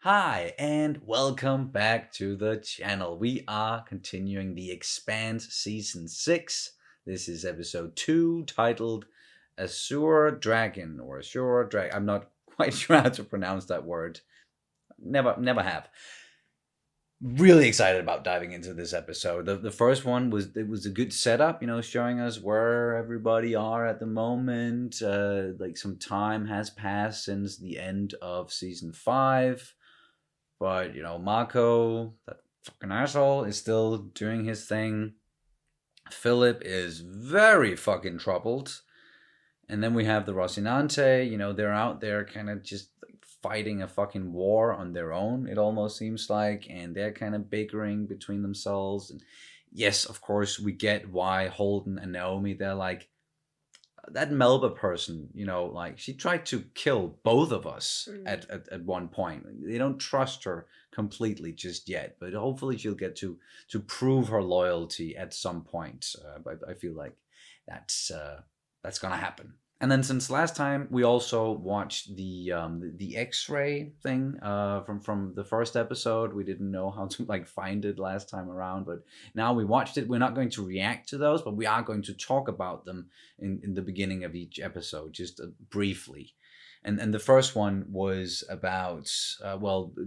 Hi, and welcome back to the channel. We are continuing the Expanse Season 6. This is episode 2, titled Azure Dragon, or Azure Dragon. I'm not quite sure how to pronounce that word. Never have. Really excited about diving into this episode. The first one was a good setup, showing us where everybody are at the moment. Like some time has passed since the end of season 5. But, Mako, that fucking asshole, is still doing his thing. Philip is very fucking troubled. And then we have the Rocinante, they're out there kind of just like fighting a fucking war on their own, it almost seems like. And they're kind of bickering between themselves. And yes, of course, we get why Holden and Naomi, they're like, that Melba person, like she tried to kill both of us at one point. They don't trust her completely just yet, but hopefully she'll get to prove her loyalty at some point. But I feel like that's gonna happen. And then since last time, we also watched the X-ray thing from the first episode. We didn't know how to like find it last time around, but now we watched it. We're not going to react to those, but we are going to talk about them in the beginning of each episode, just briefly. And the first one was about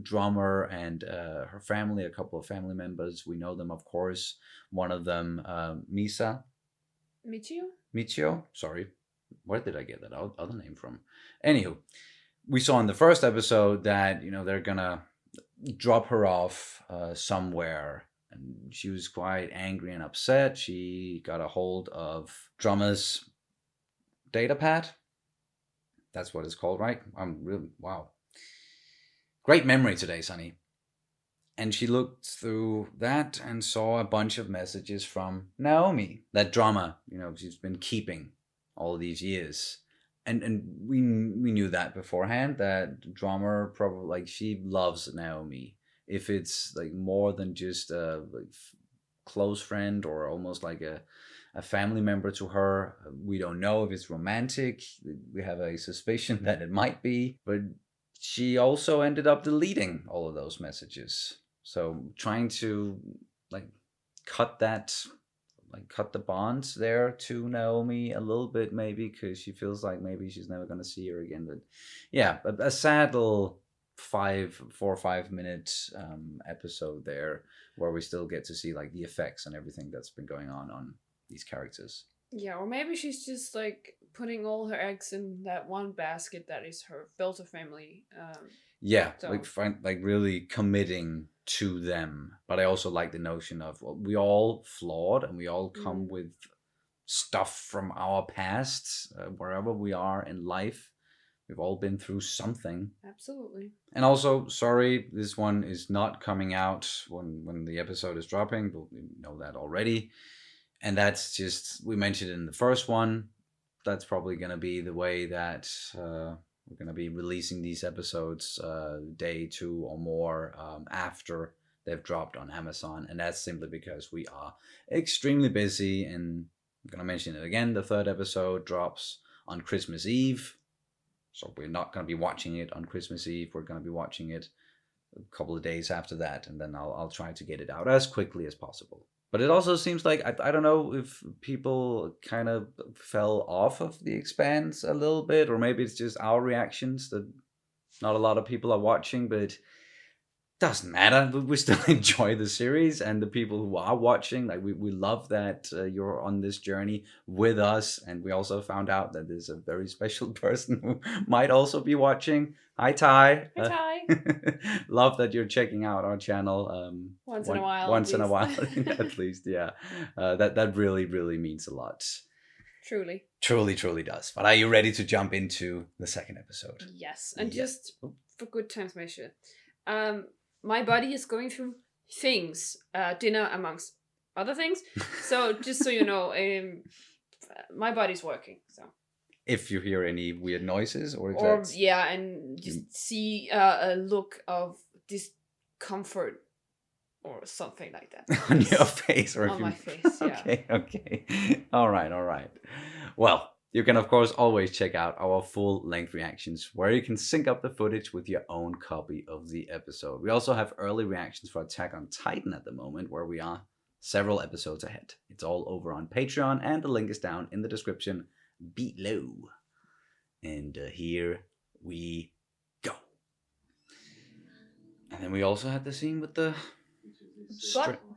drummer and her family, a couple of family members. We know them, of course. One of them, Michio. Sorry, where did I get that other name from? Anywho, we saw in the first episode that they're gonna drop her off somewhere, and she was quite angry and upset. She got a hold of Drummer's data pad. That's what it's called, right? I'm really wow. Great memory today, Sonny. And she looked through that and saw a bunch of messages from Naomi, that Drummer, she's been keeping all these years. And we knew that beforehand, that Drummer probably, like, she loves Naomi. If it's like more than just a like close friend or almost like a family member to her, we don't know if it's romantic. We have a suspicion that it might be, but she also ended up deleting all of those messages. So trying to like cut the bonds there to Naomi a little bit, maybe, because she feels like maybe she's never going to see her again. But yeah, a sad little 4 or 5 minute episode there, where we still get to see like the effects and everything that's been going on these characters. Yeah, or maybe she's just like putting all her eggs in that one basket that is her filter family. Yeah, so. like really committing to them. But I also like the notion of, well, we all flawed and we all come with stuff from our past, wherever we are in life. We've all been through something. Absolutely. And also, sorry, this one is not coming out when the episode is dropping, but we know that already. And that's just, we mentioned it in the first one. That's probably going to be the way that we're going to be releasing these episodes day 2 or more after they've dropped on Amazon. And that's simply because we are extremely busy. And I'm going to mention it again. The 3rd episode drops on Christmas Eve. So we're not going to be watching it on Christmas Eve. We're going to be watching it a couple of days after that. And then I'll try to get it out as quickly as possible. But it also seems like, I don't know if people kind of fell off of the Expanse a little bit, or maybe it's just our reactions that not a lot of people are watching, but it doesn't matter. We still enjoy the series, and the people who are watching, like we love that you're on this journey with us. And we also found out that there's a very special person who might also be watching. Hi, Ty. Hi, Ty. Love that you're checking out our channel. Once in a while. Once in a while, at least, yeah. That really, really means a lot. Truly. Truly does. But are you ready to jump into the 2nd episode? Yes. And just for good time's measure, my body is going through things, dinner amongst other things. So just so you know, my body's working. So if you hear any weird noises or and just see a look of discomfort or something like that on your face, or on my face. Yeah. Okay. All right. Well, You can, of course, always check out our full-length reactions, where you can sync up the footage with your own copy of the episode. We also have early reactions for Attack on Titan at the moment, where we are several episodes ahead. It's all over on Patreon, and the link is down in the description below. And here we go. And then we also had the scene with the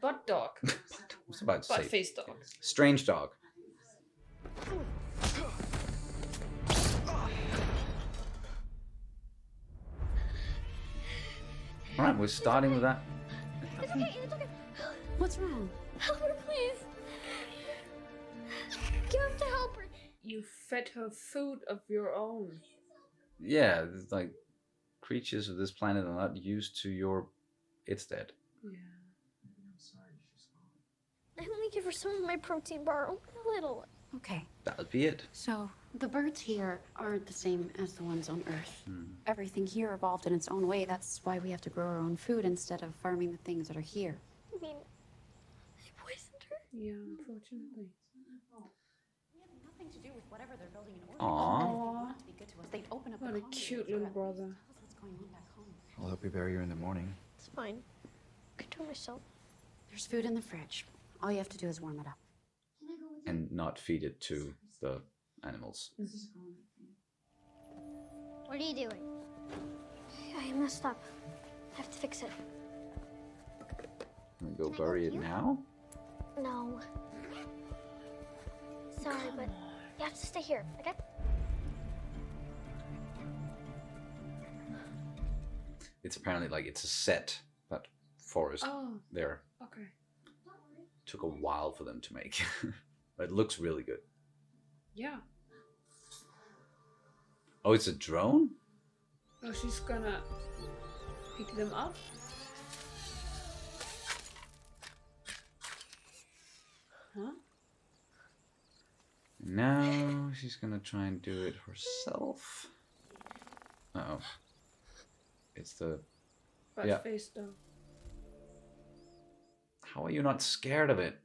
Butt dog. I was about to Butt say face dog. strange dog. All right, we're starting with that. It's okay, it's okay. What's wrong? Help her, please. You have to help her. You fed her food of your own. Yeah, it's like creatures of this planet are not used to your. It's dead. Yeah. I only give her some of my protein bar, only a little. Okay, That would be it. so the birds here aren't the same as the ones on Earth. Everything here evolved in its own way. That's why we have to grow our own food instead of farming the things that are here. I mean, they poisoned her. Yeah, unfortunately. We have nothing to do with whatever they're building in orbit. Aw. If they wanted to be good to us, they'd open up What the a colony cute so little that brother. they can tell us what's going on back home. I'll help you bury her in the morning. It's fine. I can do it myself. There's food in the fridge. All you have to do is warm it up. And not feed it to the animals. What are you doing? I messed up. I have to fix it. Can we go Can I bury help it you? now? No. Sorry, but you have to stay here, okay? It's apparently like it's a set, that forest Oh, there. okay. Took a while for them to make. But it looks really good. Yeah. Oh, it's a drone? Oh, she's gonna pick them up. Huh? Now she's gonna try and do it herself. Uh-oh. It's the... Butt Yeah. face dog. How are you not scared of it?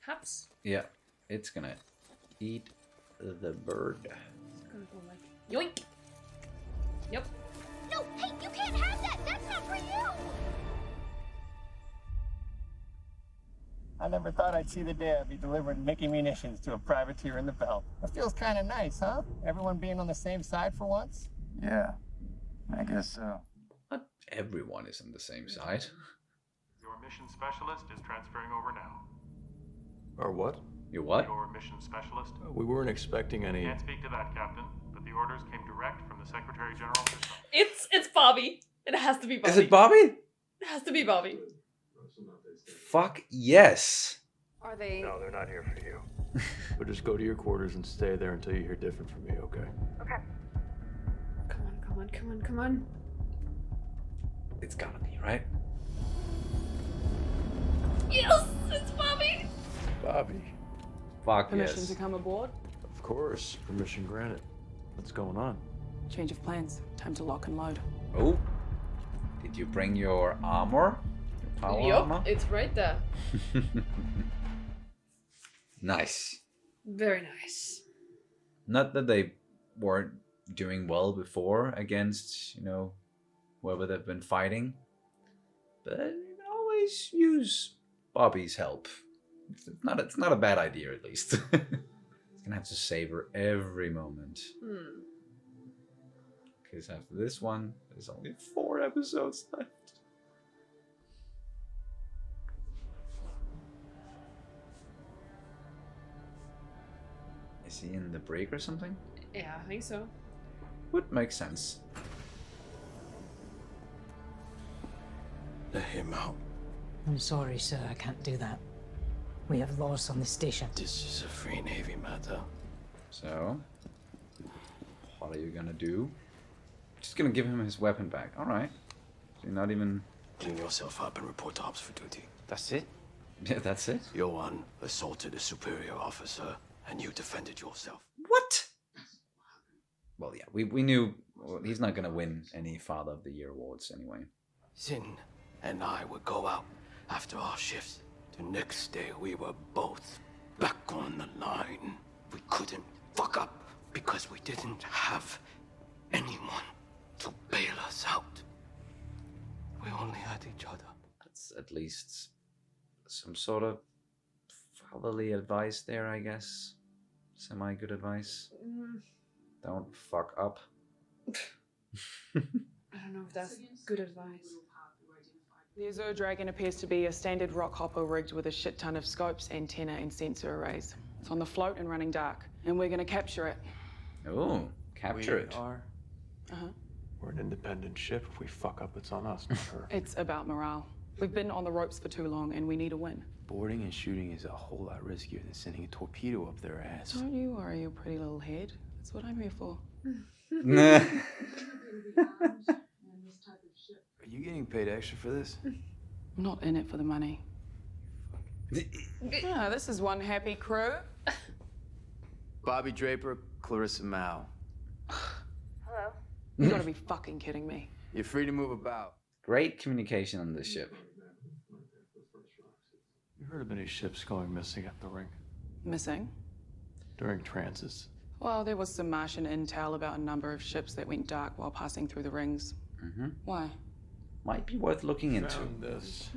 Haps. Yeah, it's gonna eat the bird. It's gonna go like yoink. Yep. No, hey, you can't have that! That's not for you! I never thought I'd see the day I'd be delivering Mickey munitions to a privateer in the belt. It feels kind of nice, huh? Everyone being on the same side for once? Yeah, I guess so. Not everyone is on the same side. Your mission specialist is transferring over now. Or what? You what? Your mission specialist? We weren't expecting any. Can't speak to that, Captain, but the orders came direct from the Secretary General herself. It's Bobby. It has to be Bobby. Is it Bobby? It has to be Bobby. Fuck yes. Are they? No, they're not here for you. But just go to your quarters and stay there until you hear different from me, okay? Okay. Come on, come on, come on, come on. It's gotta be, right? Yes, it's Bobby. Bobby. Fuck Permission yes. to come aboard? Of course, permission granted. What's going on? Change of plans. Time to lock and load. Oh. Did you bring your armor? Your power Yup, armor? it's right there. Nice. Very nice. Not that they weren't doing well before against, whoever they've been fighting. But you can always use Bobby's help. It's not a bad idea, at least. It's gonna have to savor every moment. Because after this one, there's only 4 episodes left. Is he in the break or something? Yeah, I think so. Would make sense. Let him out. I'm sorry, sir, I can't do that. We have laws on this station. This is a free Navy matter. So, what are you gonna do? Just gonna give him his weapon back. Alright. So you're not even... Clean yourself up and report to ops for duty. That's it? Yeah, that's it? Johan assaulted a superior officer, and you defended yourself. What? Well, yeah, we knew he's not gonna win any Father of the Year awards anyway. Sin and I would go out after our shifts. The next day we were both back on the line. We couldn't fuck up because we didn't have anyone to bail us out. We only had each other. That's at least some sort of fatherly advice there, I guess. Semi-good advice. Don't fuck up. I don't know if that's good advice. The Azure Dragon appears to be a standard rock hopper rigged with a shit ton of scopes, antenna, and sensor arrays. It's on the float and running dark, and we're gonna capture it. Oh, capture it. We're an independent ship. If we fuck up, it's on us, not her. It's about morale. We've been on the ropes for too long, and we need a win. Boarding and shooting is a whole lot riskier than sending a torpedo up their ass. Don't you worry your pretty little head. That's what I'm here for. Are you getting paid extra for this? I'm not in it for the money. This is one happy crew. Bobby Draper, Clarissa Mao. Hello? You gotta be fucking kidding me. You're free to move about. Great communication on this ship. You heard of any ships going missing at the ring? Missing? During transits? Well, there was some Martian intel about a number of ships that went dark while passing through the rings. Why? Might be worth looking into. Found this.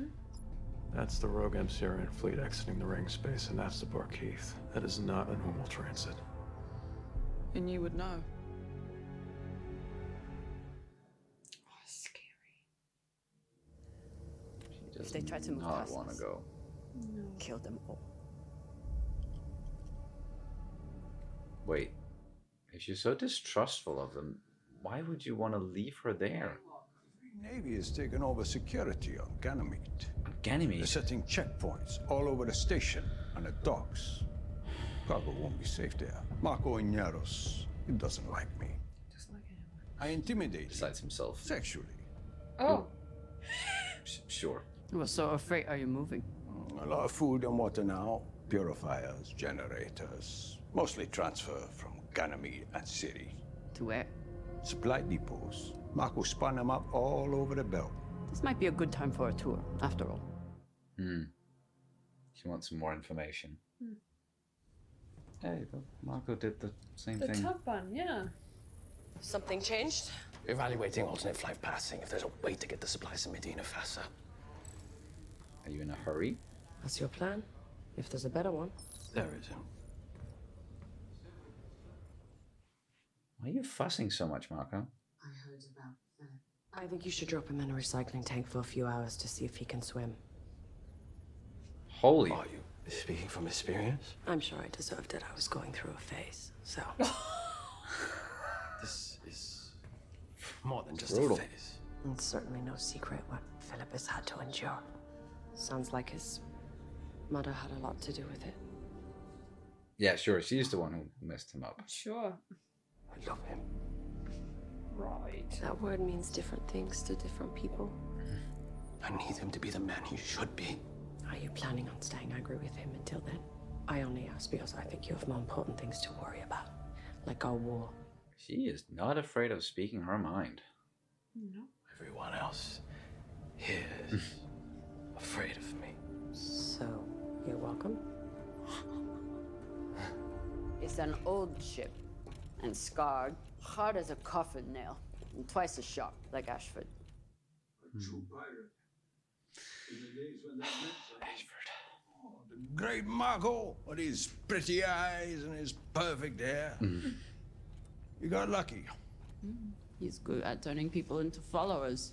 That's the rogue Emsarian fleet exiting the ring space, and that's the Barkeith. That is not a normal transit. And you would know. If they try to move not past want to us. go. Kill them all. Wait, if you're so distrustful of them, why would you want to leave her there? The Navy has taken over security on Ganymede. Ganymede? They're setting checkpoints all over the station and the docks. Cargo won't be safe there. Marco Iñaros, he doesn't like me. Just like anyone. I intimidate Besides himself. sexually. Oh. Sure. What sort of freight are you moving? A lot of food and water now. Purifiers, generators. Mostly transfer from Ganymede and City. To where? Supply depots. Marco spun them up all over the belt. This might be a good time for a tour, after all. She wants some more information. There you go. Marco did the same The thing. top one, yeah. Something changed? Evaluating alternate flight passing if there's a way to get the supplies to Medina faster. Are you in a hurry? That's your plan? If there's a better one. There isn't. Why are you fussing so much, Marco? I heard about that. I think you should drop him in a recycling tank for a few hours to see if he can swim. Holy. Are you speaking from experience? I'm sure I deserved it. I was going through a phase, so. This is more than just Brutal. a phase. It's certainly no secret what Philip has had to endure. Sounds like his mother had a lot to do with it. Yeah, sure. She's the one who messed him up. Sure. I love him. Right. That word means different things to different people. I need him to be the man he should be. Are you planning on staying angry with him until then? I only ask because I think you have more important things to worry about, like our war. She is not afraid of speaking her mind. No. Everyone else here is afraid of me. So, you're welcome. It's an old ship, and scarred, hard as a coffin nail, and twice as sharp, like Ashford. The great Marco, with his pretty eyes and his perfect hair. You got lucky. He's good at turning people into followers.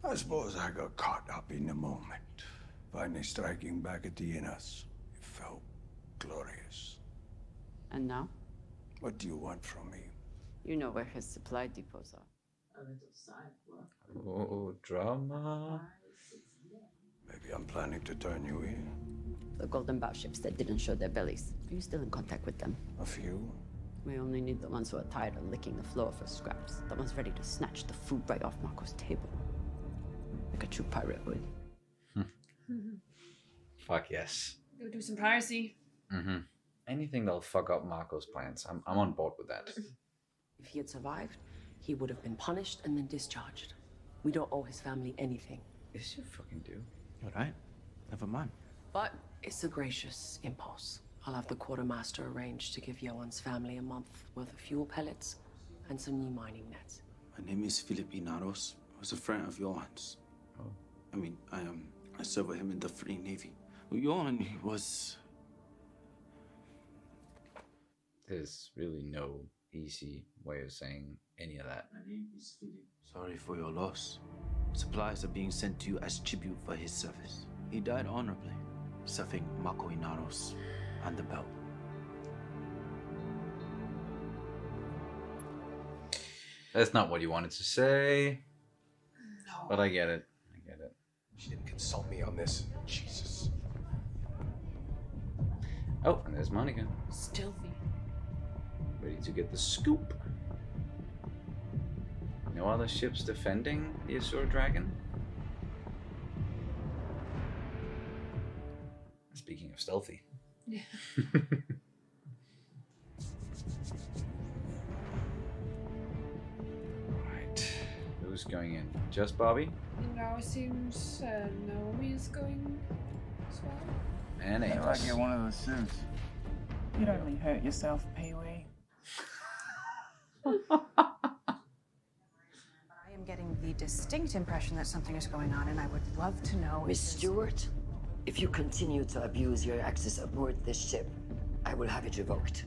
I suppose I got caught up in the moment. Finally striking back at the inners. It felt glorious. And now? What do you want from me? You know where his supply depots are. A little side work. Oh, drama. Maybe I'm planning to turn you in. The Golden Bow ships that didn't show their bellies. Are you still in contact with them? A few? We only need the ones who are tired of licking the floor for scraps. The ones ready to snatch the food right off Marco's table. Like a true pirate would. Fuck yes. Go do some piracy. Anything that'll fuck up Marco's plans. I'm on board with that. If he had survived, he would have been punished and then discharged. We don't owe his family anything. Yes, you fucking do. All right. Never mind. But it's a gracious impulse. I'll have the quartermaster arrange to give Johan's family a month worth of fuel pellets and some new mining nets. My name is Filipinaros. I was a friend of Johan's. Oh. I mean, I served with him in the Free Navy. Johan, he was... There's really no easy way of saying any of that. My name is Philip. Sorry for your loss. Supplies are being sent to you as tribute for his service. He died honorably, serving Mako Inaros and the belt. That's not what you wanted to say. No. But I get it. I get it. She didn't consult me on this. Jesus. Oh, and there's Monica. Stealthy. Ready to get the scoop. No other ships defending the Azure Dragon? Speaking of stealthy. Yeah. Right. Who's going in? Just Bobby? Now it seems Naomi is going as well. And If I Amos. get one of those suits. You'd only hurt yourself, Pee-wee. I am getting the distinct impression that something is going on, and I would love to know. Miss Stewart, if you continue to abuse your access aboard this ship, I will have it revoked.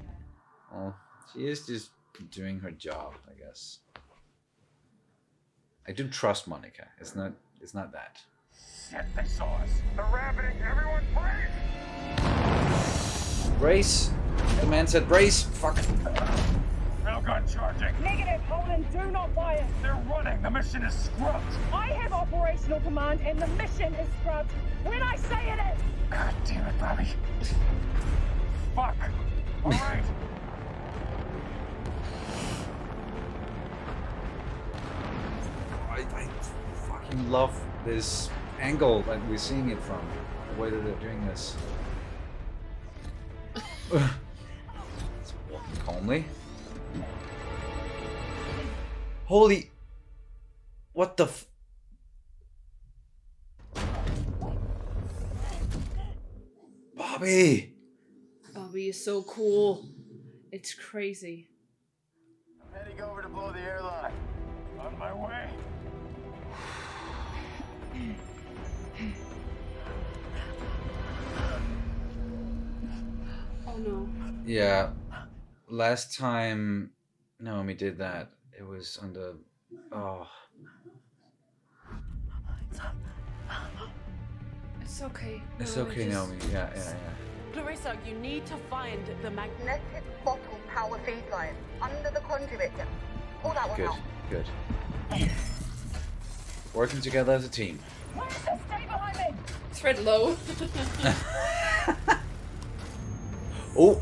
Well, she is just doing her job, I guess. I do trust Monica. It's not that. Shit, they saw us. They're rabbiting. Everyone brace! Brace! The man said brace! Fuck. Railgun charging. Negative, Holland, do not fire. They're running. The mission is scrubbed. I have operational command and the mission is scrubbed when I say it is. God damn it, Bobby. Fuck. All right. I fucking love this angle that we're seeing it from. The way that they're doing this. Let's walk calmly. Holy... What the f... Bobby! Bobby is so cool. It's crazy. I'm heading over to blow the airlock. On my way. Oh no. Yeah. Last time Naomi did that, it was under... Oh. It's okay. It's No, okay, just- Naomi. Yeah. Clarissa, you need to find the magnetic bottle power feed line under the conduit. Pull that one Good, out. good. Working together as a team. Stay behind me. Thread low. Oh!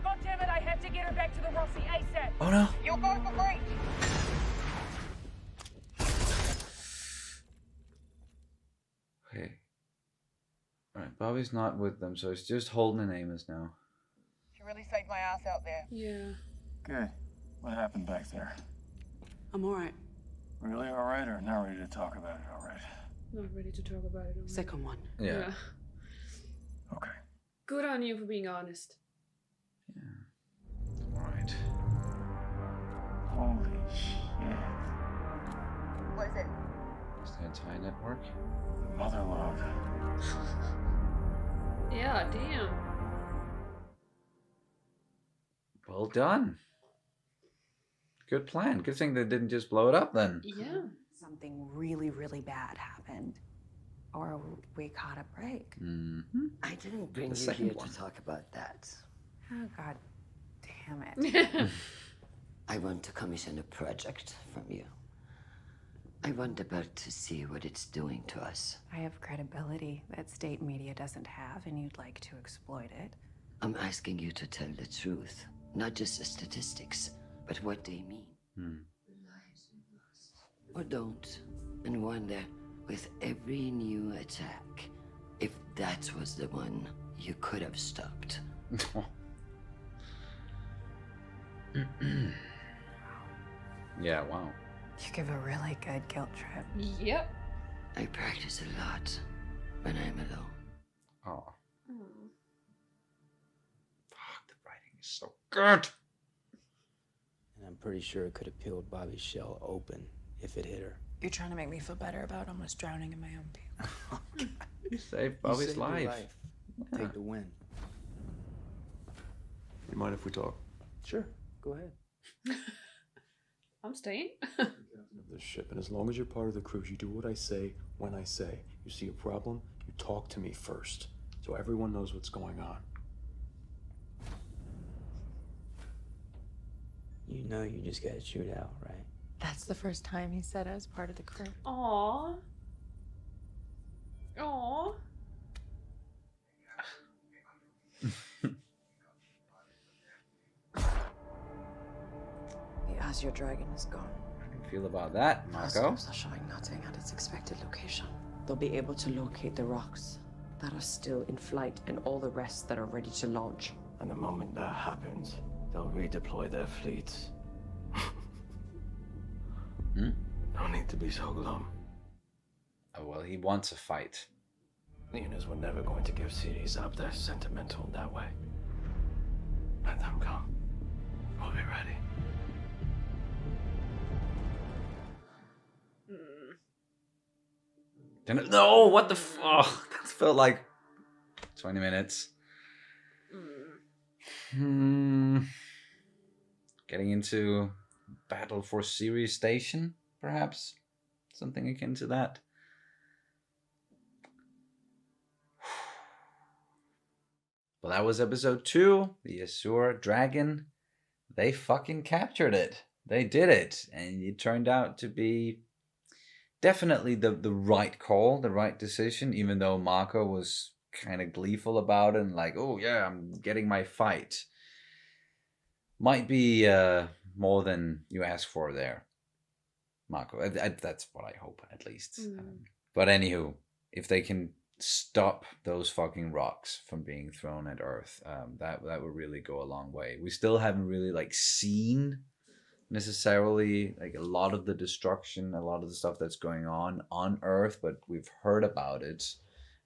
God damn it, I have to get her back to the Roci ASAP. Oh no. You'll go for break. Okay. Alright, Bobby's not with them, so it's just Holden and Amos now. She really saved my ass out there. Yeah. Good. What happened back there? I'm all right. Really all right, or not ready to talk about it all right? Not ready to talk about it. already. Second one. Yeah. Okay. Good on you for being honest. Alright. Holy shit. What is it? Is the entire network? Motherlode. Yeah, damn. Well done. Good plan. Good thing they didn't just blow it up then. Yeah. Something really, really bad happened. Or we caught a break. Mm-hmm. I didn't bring The you second here one. to talk about that. Oh, God damn it. I want to commission a project from you. I want the belt to see what it's doing to us. I have credibility that state media doesn't have, and you'd like to exploit it. I'm asking you to tell the truth, not just the statistics, but what they mean. Or don't, and wonder with every new attack if that was the one you could have stopped. Yeah, wow. You give a really good guilt trip. Yep. I practice a lot when I'm alone. Oh, Hmm. fuck, the writing is so good. And I'm pretty sure it could have peeled Bobby's shell open if it hit her. You're trying to make me feel better about almost drowning in my own puke. You saved You Bobby's saved your life. Yeah. Take the win. You mind if we talk? Sure, go ahead. I'm staying. Captain of this ship, and as long as you're part of the crew, you do what I say when I say. You see a problem, you talk to me first, so everyone knows what's going on. You know you just got chewed out, right? That's the first time he said I was part of the crew. Aww. Aww. The Azure Dragon is gone. How do you feel about that, Marco? Telescopes are showing nothing at its expected location. They'll be able to locate the rocks that are still in flight and all the rest that are ready to launch. And the moment that happens, they'll redeploy their fleets. No need to be so glum. Oh, well, he wants a fight. The Unas were never going to give cities up. They're sentimental that way. Let them come. We'll be ready. No, what the oh, that felt like 20 minutes. Getting into Battle for Ceres Station, perhaps? Something akin to that. Well, that was episode 2, the Azure Dragon. They fucking captured it. They did it. And it turned out to be definitely the right call, the right decision, even though Marco was kind of gleeful about it and like, oh yeah, I'm getting my fight. Might be more than you asked for there, Marco. That's what I hope, at least. But anywho, if they can stop those fucking rocks from being thrown at Earth, that would really go a long way. We still haven't really like seen necessarily like a lot of the destruction, a lot of the stuff that's going on Earth, but we've heard about it,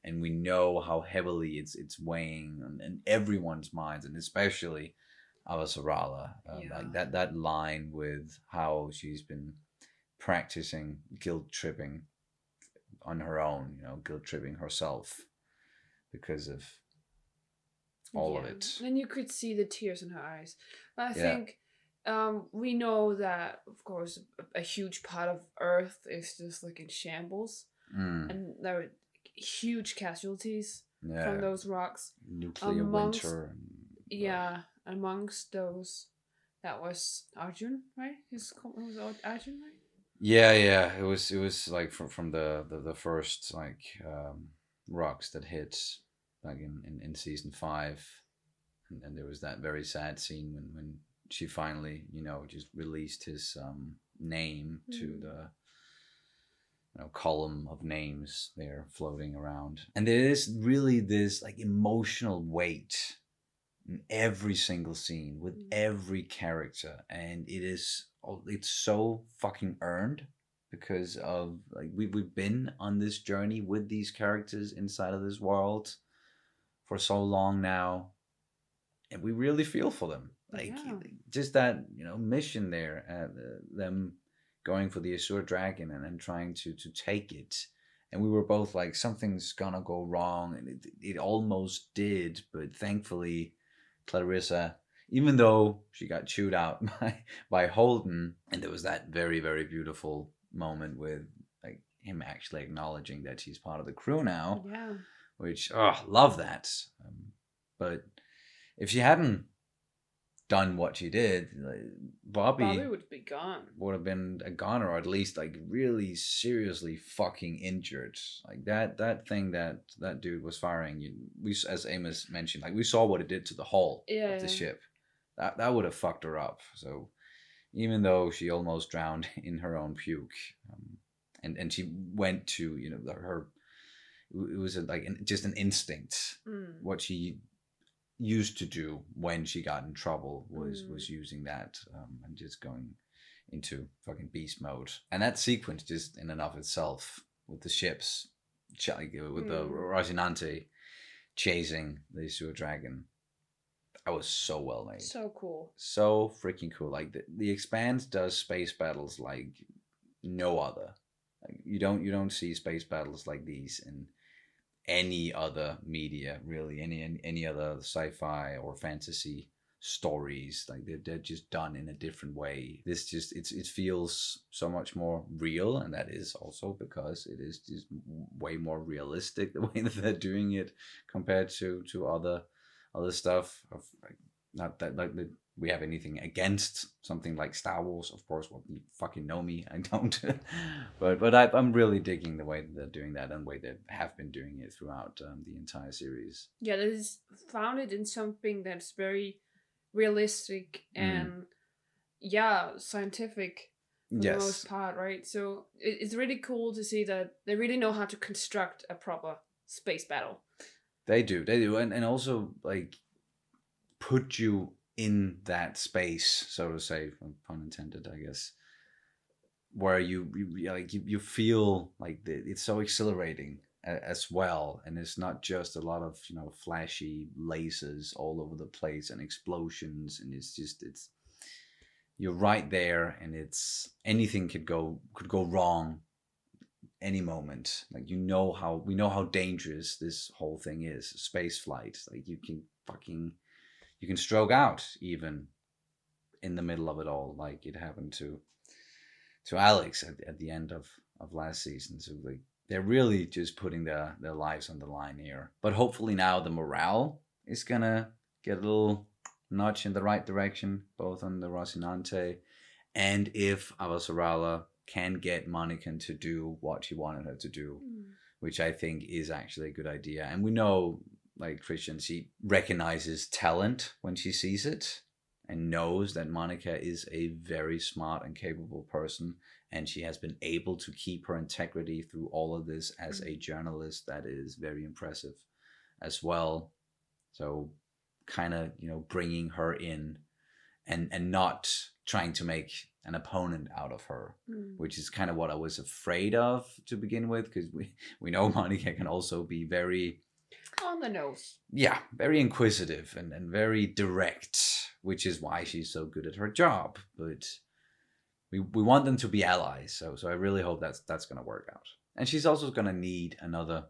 and we know how heavily it's weighing on everyone's minds, and especially Avasarala. Like that line with how she's been practicing guilt tripping on her own, guilt tripping herself because of all of it. And you could see the tears in her eyes. I think we know that, of course, a huge part of Earth is just like in shambles, and there are huge casualties from those rocks. Nuclear winter. Amongst those, that was Arjun, right? Was Arjun, right? Yeah. It was like from the first like rocks that hit like in season 5, and there was that very sad scene when she finally just released his name to the column of names there floating around, and there is really this like emotional weight in every single scene with every character, and it's so fucking earned because of like we've been on this journey with these characters inside of this world for so long now, and we really feel for them. Like just that mission there, them going for the Azure Dragon and trying to take it, and we were both like, something's gonna go wrong, and it almost did, but thankfully Clarissa, even though she got chewed out by Holden, and there was that very, very beautiful moment with like him actually acknowledging that she's part of the crew now, which love that. But if she hadn't done what she did, Bobby would be gone. Would have been a goner, or at least like really seriously fucking injured. Like that thing that dude was firing. We, as Amos mentioned, like we saw what it did to the hull of the ship. That would have fucked her up. So even though she almost drowned in her own puke, and she went to her, it was just an instinct. What she used to do when she got in trouble was using that and just going into fucking beast mode. And that sequence just in and of itself with the ships, with the Rocinante chasing the Azure Dragon. That was so well made. So cool. So freaking cool. Like the Expanse does space battles like no other. Like, you don't see space battles like these in any other media, really. Any other sci-fi or fantasy stories. Like they're just done in a different way. This just it feels so much more real, and that is also because it is just way more realistic the way that they're doing it compared to other stuff. Of like, not that like we have anything against something like Star Wars, of course. Well, you fucking know me, I don't. but I'm really digging the way that they're doing that and the way they have been doing it throughout the entire series. Yeah, that is founded in something that's very realistic and scientific for the most part, right? So it's really cool to see that they really know how to construct a proper space battle. They do, and also like put you in that space, so to say, pun intended, I guess, where you feel like it's so exhilarating as well, and it's not just a lot of flashy lasers all over the place and explosions, and it's you're right there, and it's anything could go wrong any moment. Like we know how dangerous this whole thing is, space flight. Like you can stroke out even in the middle of it all, like it happened to Alex at the end of last season. So like they're really just putting their lives on the line here. But hopefully now the morale is gonna get a little nudge in the right direction, both on the Rocinante, and if Avasarala can get Monica to do what she wanted her to do, which I think is actually a good idea. And we know, like Christian, she recognizes talent when she sees it and knows that Monica is a very smart and capable person, and she has been able to keep her integrity through all of this as a journalist. That is very impressive as well. So kind of, bringing her in and not trying to make an opponent out of her, which is kind of what I was afraid of to begin with, because we know Monica can also be very on the nose. Yeah, very inquisitive and very direct, which is why she's so good at her job. But we want them to be allies, so I really hope that's going to work out. And she's also going to need another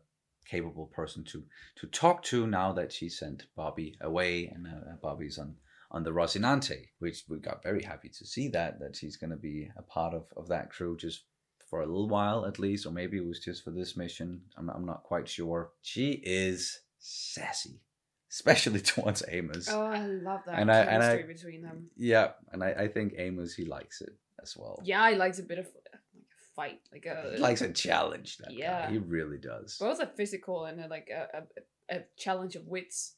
capable person to talk to now that she sent Bobby away, and Bobby's on the Rocinante, which we got very happy to see that she's going to be a part of that crew just for a little while at least, or maybe it was just for this mission. I'm not quite sure. She is sassy, especially towards Amos. Oh, I love that chemistry between them. Yeah, and I think Amos, he likes it as well. Yeah, he likes a bit of like a fight, he likes a challenge. That guy. He really does. Both a physical and a challenge of wits.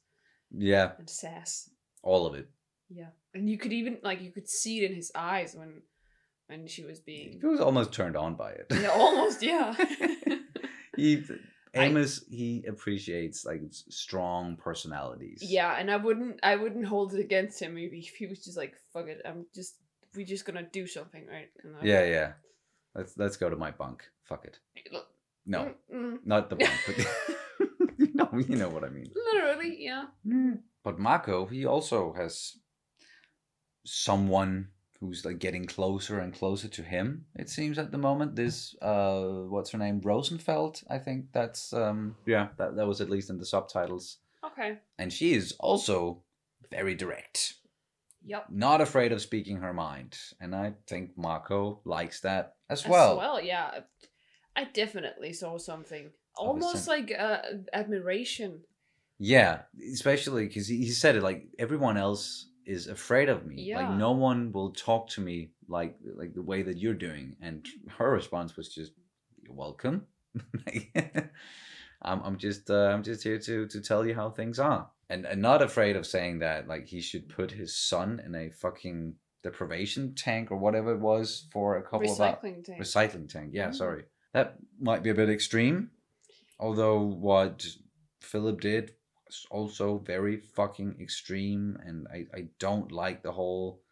Yeah. And sass. All of it. Yeah, and you could even you could see it in his eyes when she was being. He was almost turned on by it. Yeah, almost. Yeah. Amos, he appreciates like strong personalities. Yeah, and I wouldn't hold it against him if he was just like, fuck it, we're just gonna do something, right? Yeah. Let's go to my bunk. Fuck it. No, not the bunk. But you know what I mean. Literally, yeah. But Mako, he also has someone who's like getting closer and closer to him, it seems, at the moment. This what's her name, Rosenfeld, I think that's that was at least in the subtitles. Okay. And she is also very direct. Yep. Not afraid of speaking her mind, and I think Mako likes that as well. Yeah, I definitely saw something almost like admiration. Yeah, especially because he said it like, everyone else is afraid of me. Yeah. Like no one will talk to me like the way that you're doing. And her response was just, "You're welcome." I'm just here to tell you how things are, and not afraid of saying that like he should put his son in a fucking deprivation tank or whatever it was for a couple of recycling tank. Yeah, sorry, that might be a bit extreme. Although what Philip did was also very fucking extreme, and I don't like the whole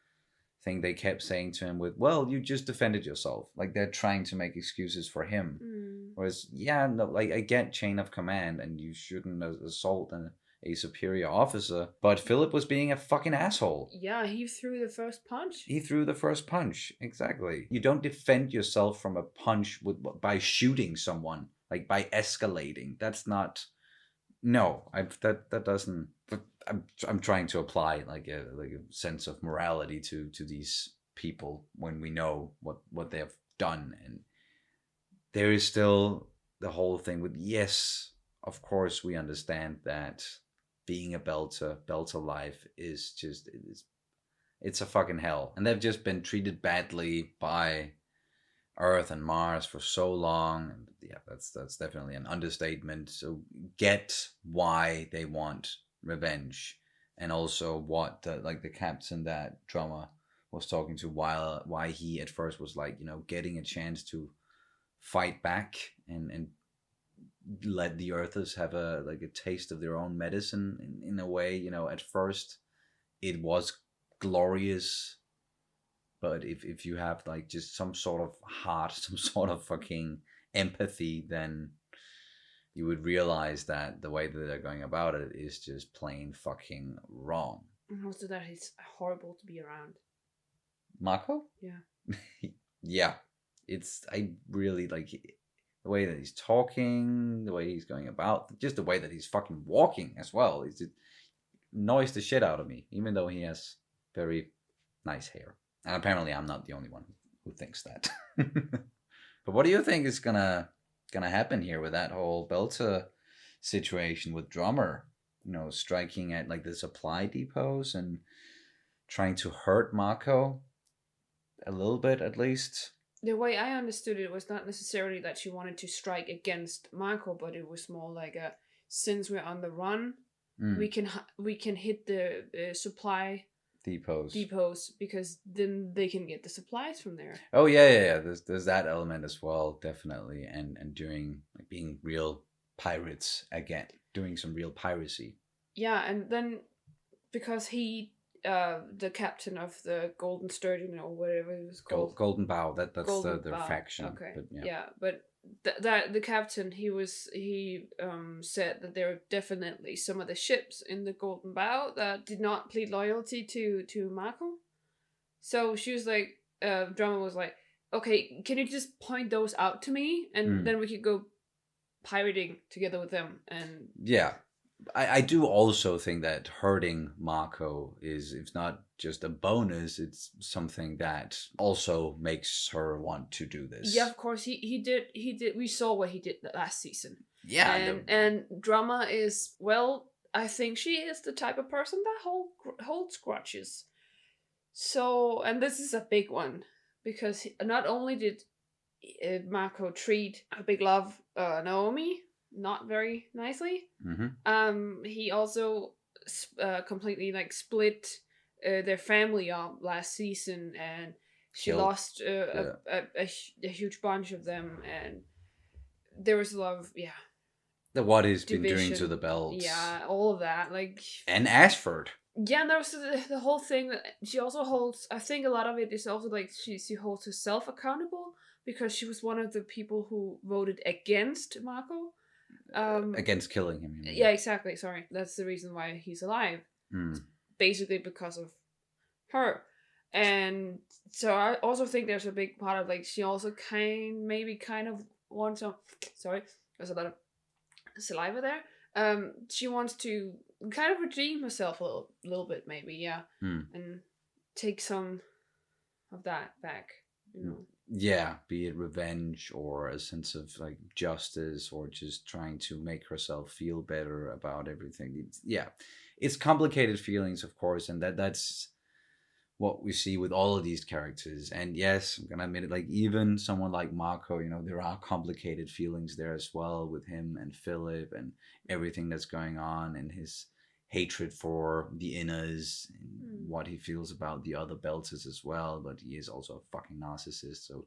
thing they kept saying to him with, well, you just defended yourself. Like they're trying to make excuses for him. Where Whereas, yeah, no, like I get chain of command, and you shouldn't assault a superior officer, but Philip was being a fucking asshole. Yeah, he threw the first punch. He threw the first punch. Exactly. You don't defend yourself from a punch by shooting someone, like by escalating. That's not. No, that doesn't. But I'm trying to apply like a sense of morality to these people when we know what they have done, and there is still the whole thing with, yes, of course we understand that being a belter life is just it's a fucking hell, and they've just been treated badly by Earth and Mars for so long. And yeah, that's definitely an understatement. So get why they want revenge, and also what the captain that Drummer was talking to, why he at first was like, getting a chance to fight back and let the Earthers have a taste of their own medicine in a way. At first it was glorious, but if you have like just some sort of heart, some sort of fucking empathy, then you would realize that the way that they're going about it is just plain fucking wrong. And also that he's horrible to be around. Mako? Yeah. Yeah. I really like the way that he's talking, the way he's going about, just the way that he's fucking walking as well. It annoys the shit out of me, even though he has very nice hair. And apparently I'm not the only one who thinks that. But what do you think is gonna happen here with that whole Belter situation with Drummer? Striking at like the supply depots and trying to hurt Mako a little bit at least. The way I understood it was not necessarily that she wanted to strike against Mako, but it was more like since we're on the run, we can hit the supply depots, because then they can get the supplies from there. Oh yeah. There's that element as well, definitely, and doing like being real pirates again, doing some real piracy. Yeah, and then because he, the captain of the Golden Sturgeon or whatever it was called, Golden Bow. That's Golden their Bow. faction. Okay. But yeah, but that the captain, he said that there were definitely some of the ships in the Golden Bow that did not plead loyalty to Mako. So she was like, Drummer was like, okay, can you just point those out to me, and then we could go pirating together with them. And yeah, I do also think that hurting Mako is, if not just a bonus, it's something that also makes her want to do this. Yeah, of course he did. We saw what he did last season. Yeah, and Drama is, well, I think she is the type of person that holds grudges. So, and this is a big one, because not only did Mako treat her big love Naomi not very nicely, he also completely like split their family up last season, and she lost a huge bunch of them, and there was a lot of what he's division. been doing to the belts, all of that, like, and Ashford. Yeah, and there was the whole thing that she also holds. I think a lot of it is also like she holds herself accountable, because she was one of the people who voted against Mako. Against killing him. Yeah, exactly. Sorry, that's the reason why he's alive. It's basically because of her. And so I also think there's a big part of like she also kind of wants to. Sorry, there's a lot of saliva there. She wants to kind of redeem herself a little bit, maybe, and take some of that back, Yeah, be it revenge or a sense of like justice, or just trying to make herself feel better about everything. It's complicated feelings, of course, and that's what we see with all of these characters. And yes, I'm gonna admit it, like even someone like Mako, there are complicated feelings there as well with him and Philip and everything that's going on, and his hatred for the Inners, and what he feels about the other Belters as well. But he is also a fucking narcissist, so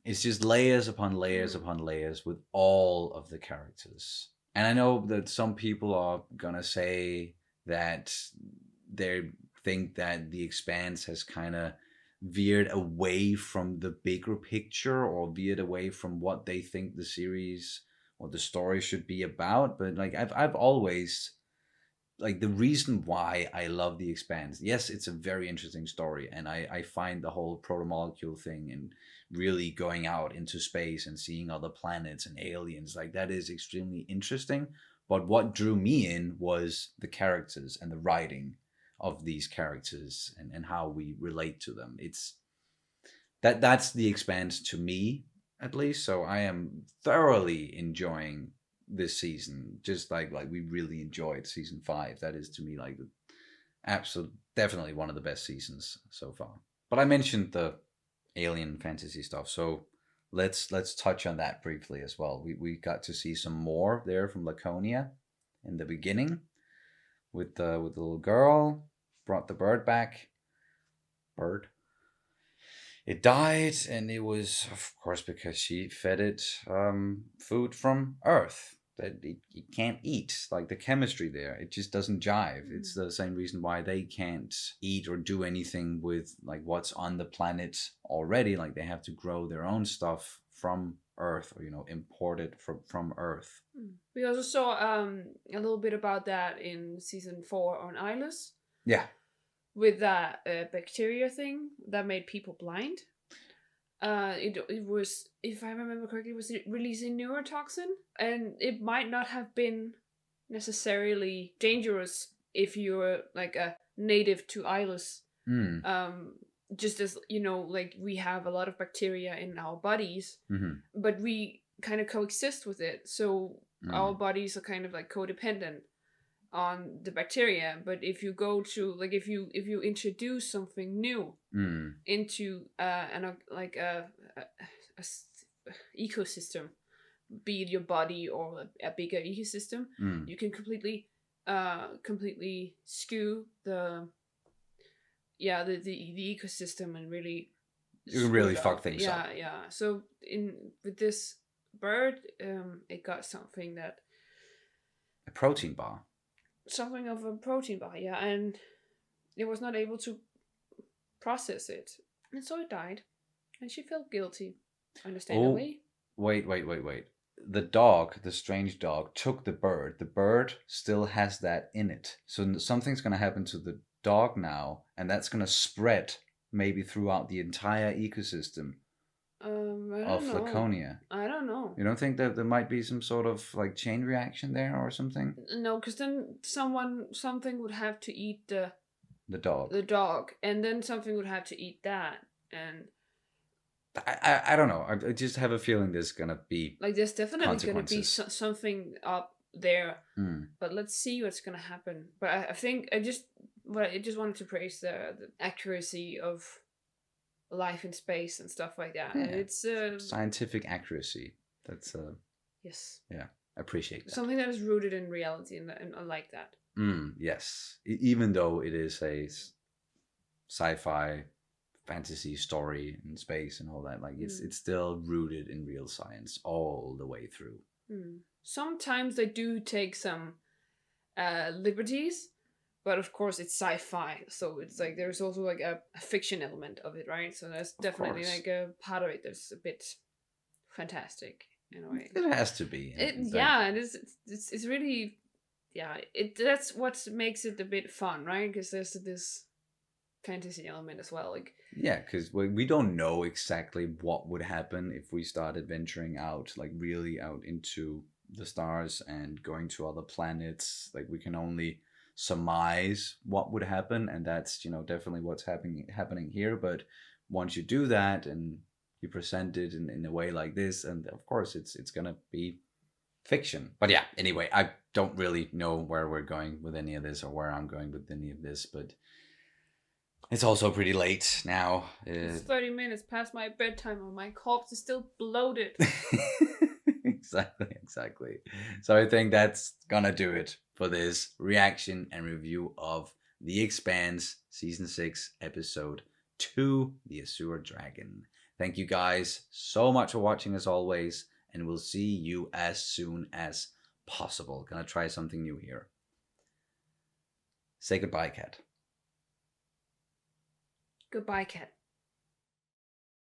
it's just layers upon layers upon layers with all of the characters. And I know that some people are gonna say that they think that the Expanse has kind of veered away from the bigger picture or veered away from what they think the series or the story should be about. But like I've always, like, the reason why I love The Expanse, yes, it's a very interesting story, and I find the whole proto-molecule thing and really going out into space and seeing other planets and aliens, like, that is extremely interesting. But what drew me in was the characters and the writing of these characters and how we relate to them. It's that's The Expanse to me, at least. So I am thoroughly enjoying this season, just like we really enjoyed season 5. That is, to me, like, the absolute, definitely one of the best seasons so far. But I mentioned the alien fantasy stuff, so let's touch on that briefly as well. We got to see some more there from Laconia in the beginning with the little girl, brought the bird back. It died, and it was, of course, because she fed it food from Earth that it can't eat. Like, the chemistry there, it just doesn't jive. It's the same reason why they can't eat or do anything with, like, what's on the planet already. Like, they have to grow their own stuff from Earth, or, import it from Earth. We also saw a little bit about that in season 4 on Islas. Yeah. With that bacteria thing that made people blind. It was, if I remember correctly, it was releasing neurotoxin, and it might not have been necessarily dangerous if you're like a native to Islas. Just as, like, we have a lot of bacteria in our bodies, but we kind of coexist with it. So our bodies are kind of like codependent on the bacteria. But if you go to, like, if you introduce something new into a ecosystem, be it your body or a bigger ecosystem, you can completely skew the ecosystem and really you can really fuck things up. Yeah. So with this bird, it got something that a protein bar. Something of a protein bar, yeah, and it was not able to process it, and so it died, and she felt guilty, understandably. Wait. The dog, the strange dog, took the bird. The bird still has that in it. So something's going to happen to the dog now, and that's going to spread maybe throughout the entire ecosystem of Laconia. I don't know. You don't think that there might be some sort of, like, chain reaction there or something? No, because then something would have to eat the dog, and then something would have to eat that, and I don't know. I just have a feeling there's gonna be, like, there's definitely gonna be something up there, but let's see what's gonna happen. But I think I just wanted to praise the accuracy of life in space and stuff like that. Yeah. It's scientific accuracy. That's yes. Yeah, I appreciate that. Something that is rooted in reality, and I like that. Yes, even though it is a sci-fi fantasy story in space and all that, like, it's still rooted in real science all the way through. Sometimes they do take some liberties, but of course it's sci-fi, so it's like there's also like a fiction element of it, right? So there's definitely like a part of it that's a bit fantastic in a way. It has to be. It's really, that's what makes it a bit fun, right? Because there's this fantasy element as well, like. Yeah, because we don't know exactly what would happen if we started venturing out, like, really out into the stars and going to other planets. Like, we can only surmise what would happen, and that's, definitely what's happening here. But once you do that and you present it in a way like this, and of course it's gonna be fiction. But yeah, anyway, I don't really know where we're going with any of this, or where I'm going with any of this, but it's also pretty late now. It's 30 minutes past my bedtime, and my corpse is still bloated. Exactly. So I think that's gonna do it for this reaction and review of The Expanse Season 6, Episode 2, The Azure Dragon. Thank you guys so much for watching, as always, and we'll see you as soon as possible. Gonna try something new here. Say goodbye, cat. Goodbye, cat.